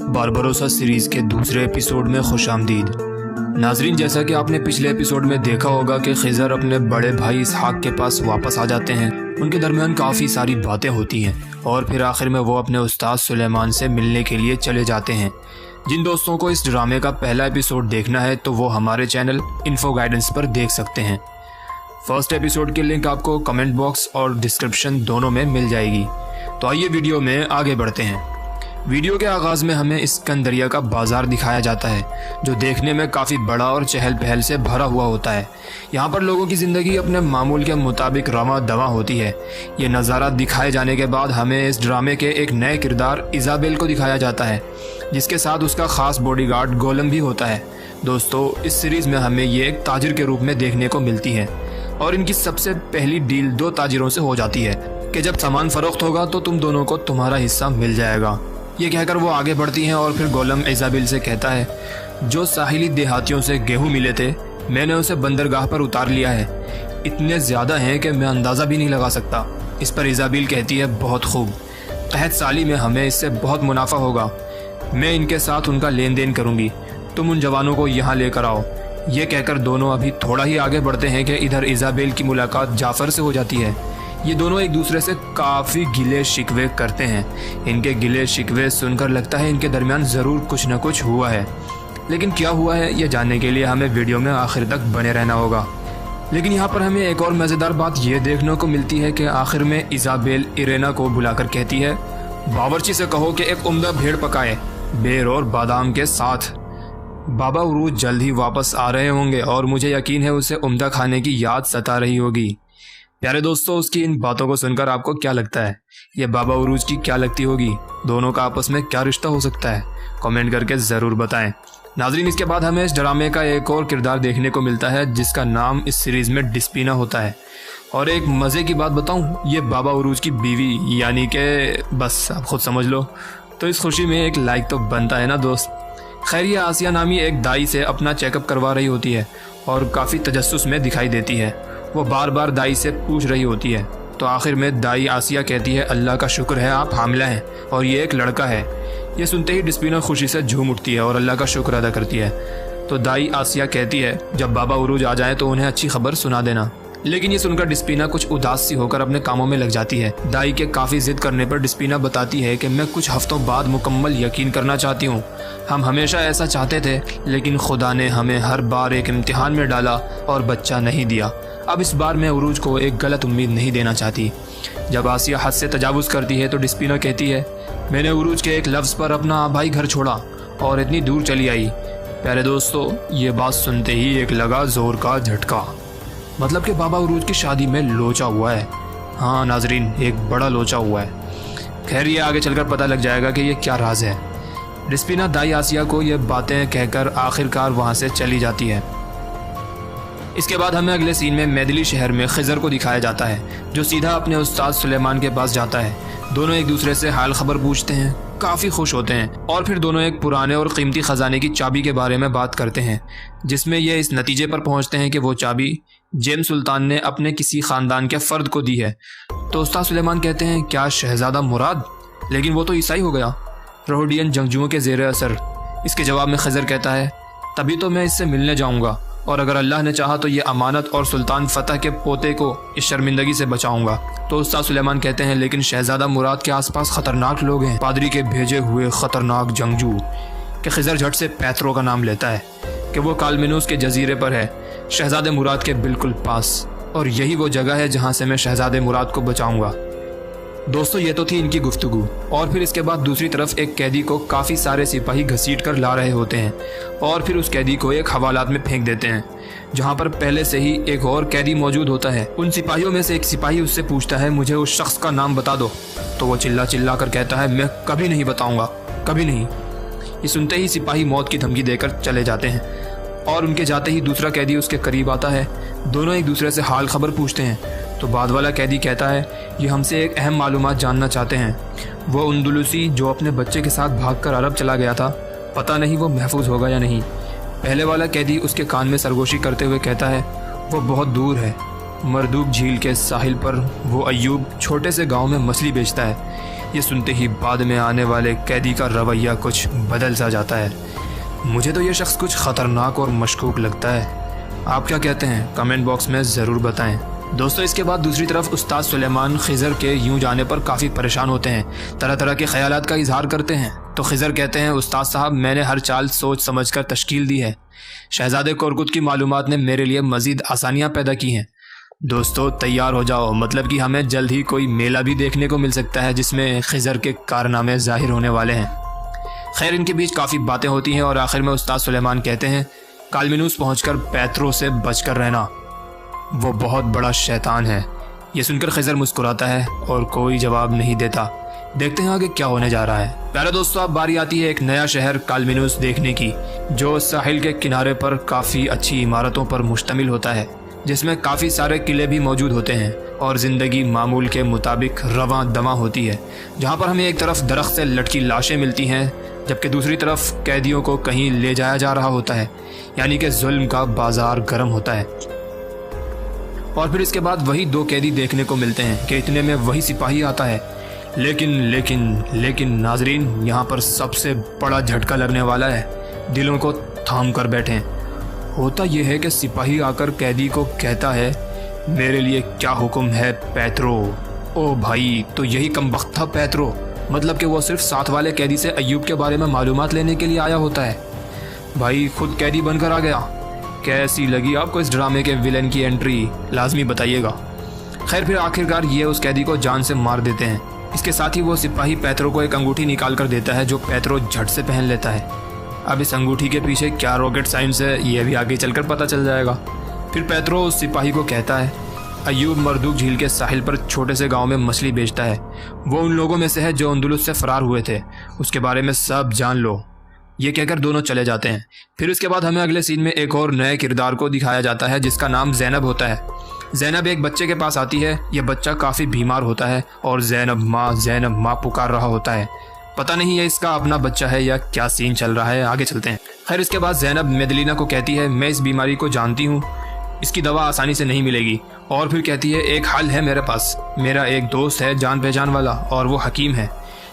Barbarossa series के दूसरे episode में खुशामदीद। नाजरीन, जैसा कि आपने पिछले एपिसोड में देखा होगा कि खिज़र अपने बड़े भाई इसहाक के पास वापस आ जाते हैं। उनके दरमियान काफ़ी सारी बातें होती हैं और फिर आखिर में वो अपने उस्ताद सुलेमान से मिलने के लिए चले जाते हैं। जिन दोस्तों को इस ड्रामे का पहला एपिसोड देखना है तो वो हमारे चैनल इन्फो गाइडेंस पर देख सकते हैं। फर्स्ट एपिसोड की लिंक आपको कमेंट बॉक्स और डिस्क्रिप्शन दोनों में मिल जाएगी। तो आइए वीडियो में आगे बढ़ते हैं। वीडियो के आगाज़ में हमें इस्कंदरिया का बाज़ार दिखाया जाता है, जो देखने में काफ़ी बड़ा और चहल पहल से भरा हुआ होता है। यहाँ पर लोगों की ज़िंदगी अपने मामूल के मुताबिक रवां दवा होती है। ये नज़ारा दिखाए जाने के बाद हमें इस ड्रामे के एक नए किरदार इज़ाबेल को दिखाया जाता है, जिसके साथ उसका ख़ास बॉडीगार्ड गोलम भी होता है। दोस्तों, इस सीरीज़ में हमें ये एक ताजिर के रूप में देखने को मिलती है और इनकी सबसे पहली डील दो ताजिरों से हो जाती है कि जब सामान फ़रोख्त होगा तो तुम दोनों को तुम्हारा हिस्सा मिल जाएगा। ये कहकर वो आगे बढ़ती हैं और फिर गोलम इज़ाबेल से कहता है, जो साहिली देहातियों से गेहूँ मिले थे मैंने उसे बंदरगाह पर उतार लिया है। इतने ज़्यादा हैं कि मैं अंदाज़ा भी नहीं लगा सकता। इस पर इज़ाबेल कहती है, बहुत खूब, तहत साली में हमें इससे बहुत मुनाफा होगा। मैं इनके साथ उनका लेन देन करूँगी, तुम उन जवानों को यहाँ लेकर आओ। ये कहकर दोनों अभी थोड़ा ही आगे बढ़ते हैं कि इधर इज़ाबेल की मुलाकात जाफ़र से हो जाती है। ये दोनों एक दूसरे से काफ़ी गिले शिकवे करते हैं। इनके गिले शिकवे सुनकर लगता है इनके दरमियान ज़रूर कुछ न कुछ हुआ है, लेकिन क्या हुआ है ये जानने के लिए हमें वीडियो में आखिर तक बने रहना होगा। लेकिन यहाँ पर हमें एक और मज़ेदार बात ये देखने को मिलती है कि आखिर में इज़ाबेल इरेना को बुलाकर कहती है, बावर्ची से कहो कि एक उम्दा भेड़ पकाए बेर और बादाम के साथ। बाबा उरूज जल्द ही वापस आ रहे होंगे और मुझे यकीन है उसे उम्दा खाने की याद सता रही होगी। प्यारे दोस्तों, उसकी इन बातों को सुनकर आपको क्या लगता है? ये बाबा उरूज की क्या लगती होगी? दोनों का आपस में क्या रिश्ता हो सकता है? कमेंट करके ज़रूर बताएं। नाजरीन, इसके बाद हमें इस ड्रामे का एक और किरदार देखने को मिलता है जिसका नाम इस सीरीज़ में डिस्पीना होता है। और एक मज़े की बात बताऊं, ये बाबा उरूज की बीवी, यानी कि बस आप खुद समझ लो। तो इस खुशी में एक लाइक तो बनता है ना दोस्त। खैर, ये आसिया नामी एक दाई से अपना चेकअप करवा रही होती है और काफ़ी तजस्सुस में दिखाई देती है। वो बार बार दाई से पूछ रही होती है। तो आखिर में दाई आसिया कहती है, अल्लाह का शुक्र है आप हामिला हैं और ये एक लड़का है। ये सुनते ही डिस्पीना खुशी से झूम उठती है और अल्लाह का शुक्र अदा करती है। तो दाई आसिया कहती है, जब बाबा उरूज आ जाए तो उन्हें अच्छी खबर सुना देना। लेकिन ये सुनकर डिस्पीना कुछ उदास सी होकर अपने कामों में लग जाती है। दाई के काफ़ी जिद करने पर डिस्पीना बताती है कि मैं कुछ हफ्तों बाद मुकम्मल यकीन करना चाहती हूँ। हम हमेशा ऐसा चाहते थे, लेकिन खुदा ने हमें हर बार एक इम्तिहान में डाला और बच्चा नहीं दिया। अब इस बार मैं उरूज को एक गलत उम्मीद नहीं देना चाहती। जब आसिया हद से तजावुज़ करती है तो डिस्पीना कहती है, मैंने उरूज के एक लफ्ज़ पर अपना आबाई घर छोड़ा और इतनी दूर चली आई। प्यारे दोस्तों, ये बात सुनते ही एक लगा ज़ोर का झटका। मतलब कि बाबा उरूज की शादी में लोचा हुआ है। हाँ नाजरीन, एक बड़ा लोचा हुआ है। खैर, ये आगे चलकर पता लग जाएगा कि ये क्या राज है। डिस्पीना दाई आसिया को ये बातें कहकर आखिरकार वहाँ से चली जाती है। इसके बाद हमें अगले सीन में मैदली शहर में खिज़र को दिखाया जाता है, जो सीधा अपने उस्ताद सुलेमान के पास जाता है। दोनों एक दूसरे से हाल खबर पूछते हैं, काफ़ी खुश होते हैं और फिर दोनों एक पुराने और कीमती ख़जाने की चाबी के बारे में बात करते हैं, जिसमें ये इस नतीजे पर पहुंचते हैं कि वो चाबी जेम्स सुल्तान ने अपने किसी ख़ानदान के फ़र्द को दी है। तो उस्ताद सुलेमान कहते हैं, क्या शहज़ादा मुराद? लेकिन वो तो ईसाई हो गया, रोहडियन जंगजुओं के ज़ेर असर। इसके जवाब में खिज़र कहता है, तभी तो मैं इससे मिलने जाऊँगा और अगर अल्लाह ने चाहा तो ये अमानत और सुल्तान फतह के पोते को इस शर्मिंदगी से बचाऊंगा। तो उस्ताद सुलेमान कहते हैं, लेकिन शहजादा मुराद के आसपास ख़तरनाक लोग हैं, पादरी के भेजे हुए ख़तरनाक जंगजू। कि खिज़र झट से पैथरो का नाम लेता है कि वो कालमिनूस के जजीरे पर है, शहजादे मुराद के बिल्कुल पास, और यही वो जगह है जहाँ से मैं शहजादे मुराद को बचाऊँगा। दोस्तों, ये तो थी इनकी गुफ्तगू। और फिर इसके बाद दूसरी तरफ एक कैदी को काफ़ी सारे सिपाही घसीट कर ला रहे होते हैं और फिर उस कैदी को एक हवालात में फेंक देते हैं, जहाँ पर पहले से ही एक और कैदी मौजूद होता है। उन सिपाहियों में से एक सिपाही उससे पूछता है, मुझे उस शख्स का नाम बता दो। तो वो चिल्ला चिल्ला कर कहता है, मैं कभी नहीं बताऊँगा, कभी नहीं। ये सुनते ही सिपाही मौत की धमकी देकर चले जाते हैं और उनके जाते ही दूसरा कैदी उसके करीब आता है। दोनों एक दूसरे से हाल खबर पूछते हैं। तो बाद वाला कैदी कहता है, ये हमसे एक अहम मालूमात जानना चाहते हैं। वो अंदलुसी जो अपने बच्चे के साथ भागकर अरब चला गया था, पता नहीं वो महफूज होगा या नहीं। पहले वाला कैदी उसके कान में सरगोशी करते हुए कहता है, वो बहुत दूर है, मरदूक झील के साहिल पर वो अय्यूब छोटे से गांव में मछली बेचता है। ये सुनते ही बाद में आने वाले कैदी का रवैया कुछ बदल सा जाता है। मुझे तो ये शख्स कुछ ख़तरनाक और मशकूक लगता है। आप क्या कहते हैं? कमेंट बॉक्स में ज़रूर बताएं। दोस्तों, इसके बाद दूसरी तरफ उस्ताद सुलेमान खिज़र के यूं जाने पर काफ़ी परेशान होते हैं, तरह तरह के ख्यालात का इजहार करते हैं। तो खिज़र कहते हैं, उस्ताद साहब, मैंने हर चाल सोच समझ कर तश्कील दी है। शहज़ादे कोरकुत की मालूमात ने मेरे लिए मज़ीद आसानियाँ पैदा की हैं। दोस्तों, तैयार हो जाओ, मतलब कि हमें जल्द ही कोई मेला भी देखने को मिल सकता है जिसमें खिज़र के कारनामे ज़ाहिर होने वाले हैं। खैर, इनके बीच काफ़ी बातें होती हैं और आखिर में उस्ताद सुलेमान कहते हैं, कालमिनूस पहुंचकर पैत्रो से बचकर रहना, वो बहुत बड़ा शैतान है। ये सुनकर खिज़र मुस्कुराता है और कोई जवाब नहीं देता। देखते हैं आगे क्या होने जा रहा है। प्यारे दोस्तों, अब बारी आती है एक नया शहर कालमिनूस देखने की, जो साहिल के किनारे पर काफ़ी अच्छी इमारतों पर मुश्तमिल होता है, जिसमें काफ़ी सारे किले भी मौजूद होते हैं और ज़िंदगी मामूल के मुताबिक रवां दमा होती है। जहाँ पर हमें एक तरफ दरख्त से लटकी लाशें मिलती हैं, जबकि दूसरी तरफ कैदियों को कहीं ले जाया जा रहा होता है, यानी कि जुल्म का बाजार गर्म होता है। और फिर इसके बाद वही दो कैदी देखने को मिलते हैं कि इतने में वही सिपाही आता है। लेकिन नाजरीन, यहाँ पर सबसे बड़ा झटका लगने वाला है। दिलों को थाम कर बैठें। होता यह है कि सिपाही आकर कैदी को कहता है, मेरे लिए क्या हुक्म है पैत्रो। ओ भाई, तो यही कमबख्त था पैत्रो, मतलब कि वो सिर्फ साथ वाले कैदी से अय्यूब के बारे में मालूमात लेने के लिए आया होता है। भाई खुद कैदी बनकर आ गया। कैसी लगी आपको इस ड्रामे के विलेन की एंट्री? लाजमी बताइएगा। खैर, फिर आखिरकार ये उस कैदी को जान से मार देते हैं। इसके साथ ही वो सिपाही पैत्रो को एक अंगूठी निकाल कर देता है, जो पैत्रो झट से पहन लेता है। अब इस अंगूठी के पीछे क्या रॉकेट साइंस है, ये भी आगे चलकर पता चल जाएगा। फिर पैत्रो उस सिपाही को कहता है, अय्यूब मरदूक झील के साहिल पर छोटे से गांव में मछली बेचता है। वो उन लोगों में से है जो अंदुलुस से फरार हुए थे, उसके बारे में सब जान लो। ये कहकर दोनों चले जाते हैं। फिर उसके बाद हमें अगले सीन में एक और नए किरदार को दिखाया जाता है, जिसका नाम ज़ैनब होता है। ज़ैनब एक बच्चे के पास आती है। यह बच्चा काफ़ी बीमार होता है और ज़ैनब माँ पुकार रहा होता है। पता नहीं है इसका अपना बच्चा है या क्या सीन चल रहा है, आगे चलते हैं। खैर, इसके बाद ज़ैनब मेदलिना को कहती है, मैं इस बीमारी को जानती हूँ, इसकी दवा आसानी से नहीं मिलेगी। और फिर कहती है, एक हल है मेरे पास। मेरा एक दोस्त है जान पहचान वाला और वो हकीम है,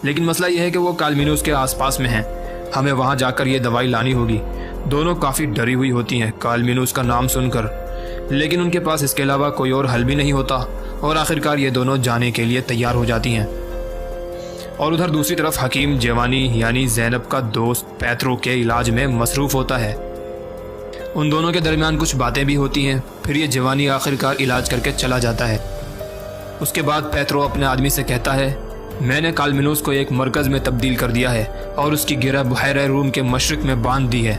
लेकिन मसला यह है कि वो कालमिनूस के आसपास में है। हमें वहाँ जाकर ये दवाई लानी होगी। दोनों काफ़ी डरी हुई होती हैं कालमिनूस का नाम सुनकर, लेकिन उनके पास इसके अलावा कोई और हल भी नहीं होता और आखिरकार ये दोनों जाने के लिए तैयार हो जाती हैं। और उधर दूसरी तरफ हकीम जवानी यानी ज़ैनब का दोस्त पैत्रो के इलाज में मसरूफ़ होता है। उन दोनों के दरमियान कुछ बातें भी होती हैं। फिर ये जवानी आखिरकार इलाज करके चला जाता है। उसके बाद पैत्रो अपने आदमी से कहता है, मैंने कालमिनूस को एक मरकज़ में तब्दील कर दिया है और उसकी गिरह बहरे रूम के मशरिक़ में बांध दी है।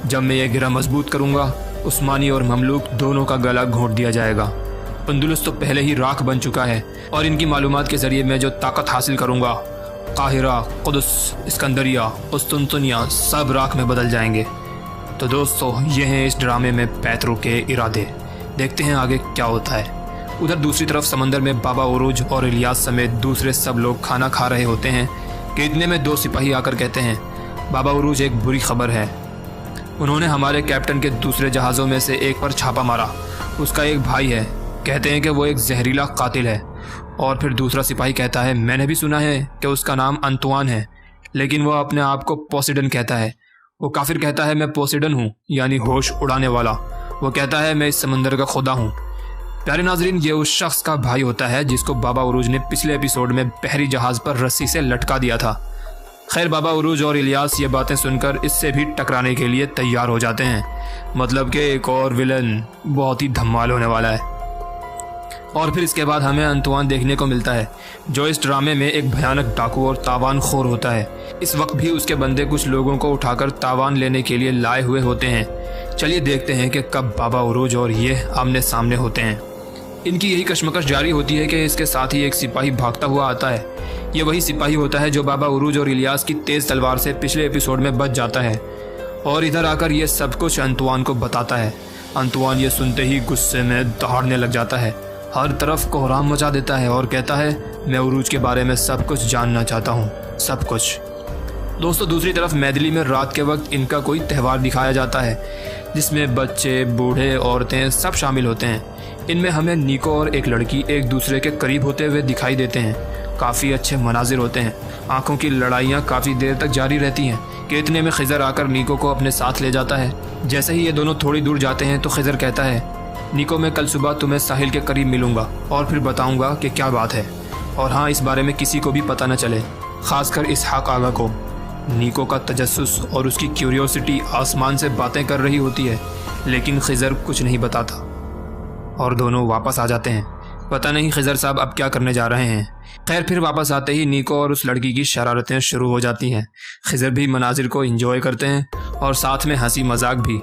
जब मैं ये गिरह मजबूत करूँगा, उस्मानी और ममलूक दोनों का गला घोंट दिया जाएगा। अंदुलुस तो पहले ही राख बन चुका है और इनकी मालूमात के ज़रिए मैं जो ताकत हासिल करूँगा, काहिरा, कुदस, इस्कंदरिया, कुस्तुनतुनिया सब राख में बदल जाएंगे। तो दोस्तों, ये हैं इस ड्रामे में पैत्रो के इरादे। देखते हैं आगे क्या होता है। उधर दूसरी तरफ समंदर में बाबा उरूज और इलियास समेत दूसरे सब लोग खाना खा रहे होते हैं कि इतने में दो सिपाही आकर कहते हैं, बाबा उरूज, एक बुरी खबर है। उन्होंने हमारे कैप्टन के दूसरे जहाज़ों में से एक पर छापा मारा। उसका एक भाई है, कहते हैं कि वो एक जहरीला कातिल है। और फिर दूसरा सिपाही कहता है, मैंने भी सुना है कि उसका नाम अंतुआन है, लेकिन वो अपने आप को पोसिडन कहता है। वो काफिर कहता है, मैं पोसिडन हूँ, यानी होश उड़ाने वाला। वो कहता है, मैं इस समंदर का खुदा हूँ। प्यारे नाजरीन, ये उस शख्स का भाई होता है जिसको बाबा उरूज ने पिछले एपिसोड में बहरी जहाज़ पर रस्सी से लटका दिया था। खैर, बाबा उरूज और इलियास ये बातें सुनकर इससे भी टकराने के लिए तैयार हो जाते हैं। मतलब कि एक और विलन बहुत ही धमाल होने वाला है। और फिर इसके बाद हमें अंतुआन देखने को मिलता है, जो इस ड्रामे में एक भयानक डाकू और तावान खोर होता है। इस वक्त भी उसके बंदे कुछ लोगों को उठाकर तावान लेने के लिए लाए हुए होते हैं। चलिए देखते हैं कि कब बाबा उरूज और ये आमने सामने होते हैं। इनकी यही कश्मकश जारी होती है कि इसके साथ ही एक सिपाही भागता हुआ आता है। ये वही सिपाही होता है जो बाबा उरूज और इलियास की तेज़ तलवार से पिछले एपिसोड में बच जाता है और इधर आकर ये सब कुछ अंतुआन को बताता है। अंतुआन ये सुनते ही गुस्से में दहाड़ने लग जाता है, हर तरफ कोहराम मचा देता है और कहता है, मैं उरूज के बारे में सब कुछ जानना चाहता हूँ, सब कुछ। दोस्तों, दूसरी तरफ मैदिली में रात के वक्त इनका कोई त्यौहार दिखाया जाता है जिसमें बच्चे, बूढ़े, औरतें सब शामिल होते हैं। इनमें हमें निको और एक लड़की एक दूसरे के करीब होते हुए दिखाई देते हैं। काफ़ी अच्छे मनाजिर होते हैं। आंखों की लड़ाइयाँ काफ़ी देर तक जारी रहती हैं कि इतने में खिज़र आकर नीको को अपने साथ ले जाता है। जैसे ही ये दोनों थोड़ी दूर जाते हैं तो खिज़र कहता है, नीको मैं कल सुबह तुम्हें साहिल के करीब मिलूँगा और फिर बताऊँगा कि क्या बात है, और हाँ, इस बारे में किसी को भी पता न चले, ख़ासकर इसहाक आगा को। नीको का तजस्सुस और उसकी क्यूरियोसिटी आसमान से बातें कर रही होती है, लेकिन खिज़र कुछ नहीं बताता और दोनों वापस आ जाते हैं। पता नहीं खिज़र साहब अब क्या करने जा रहे हैं। खैर, फिर वापस आते ही नीको और उस लड़की की शरारतें शुरू हो जाती हैं। खिज़र भी मनाजिर को एंजॉय करते हैं और साथ में हंसी मजाक भी,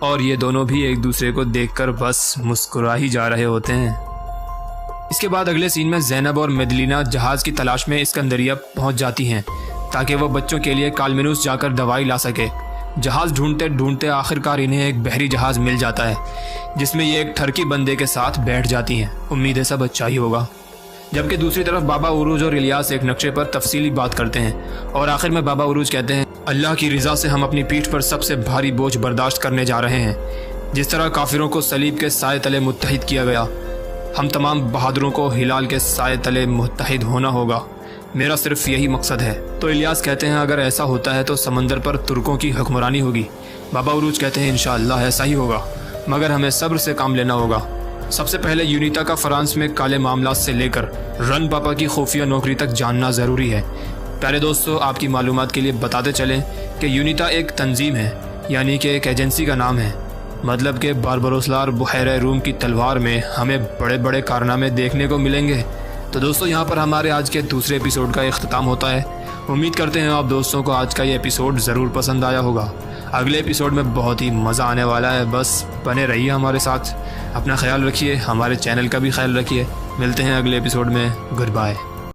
और ये दोनों भी एक दूसरे को देखकर बस मुस्कुरा ही जा रहे होते हैं। इसके बाद अगले सीन में ज़ैनब और मेदलिना जहाज़ की तलाश में इस्कंदरिया पहुंच जाती हैं ताकि वह बच्चों के लिए कालमिनुस जाकर दवाई ला सके। जहाज़ ढूंढते ढूंढते आखिरकार इन्हें एक बहरी जहाज़ मिल जाता है जिसमें ये एक ठरकी बंदे के साथ बैठ जाती हैं। उम्मीद है सब अच्छा ही होगा। जबकि दूसरी तरफ बाबा उरूज और इलियास एक नक्शे पर तफसीली बात करते हैं और आखिर में बाबा उरूज कहते हैं, अल्लाह की रज़ा से हम अपनी पीठ पर सबसे भारी बोझ बर्दाश्त करने जा रहे हैं। जिस तरह काफिरों को सलीब के साए तले मुत्तहिद किया गया, हम तमाम बहादुरों को हिलाल के साए तले मुत्तहिद होना होगा। मेरा सिर्फ यही मकसद है। तो इलियास कहते हैं, अगर ऐसा होता है तो समंदर पर तुर्कों की हुक्मरानी होगी। बाबा उरूज कहते हैं, इंशाअल्लाह ऐसा ही होगा, मगर हमें सब्र से काम लेना होगा। सबसे पहले यूनिटा का फ्रांस में काले मामलात से लेकर रन पापा की खुफिया नौकरी तक जानना ज़रूरी है। प्यारे दोस्तों, आपकी मालूमात के लिए बताते चलें कि यूनिटा एक तंजीम है, यानी कि एक एजेंसी का नाम है। मतलब कि बारबरोसलार बुहैरे रूम की तलवार में हमें बड़े बड़े कारनामे देखने को मिलेंगे। तो दोस्तों, यहाँ पर हमारे आज के दूसरे एपिसोड का इख्तिताम होता है। उम्मीद करते हैं आप दोस्तों को आज का ये एपिसोड ज़रूर पसंद आया होगा। अगले एपिसोड में बहुत ही मज़ा आने वाला है, बस बने रहिए हमारे साथ। अपना ख्याल रखिए, हमारे चैनल का भी ख्याल रखिए। मिलते हैं अगले एपिसोड में। Good bye.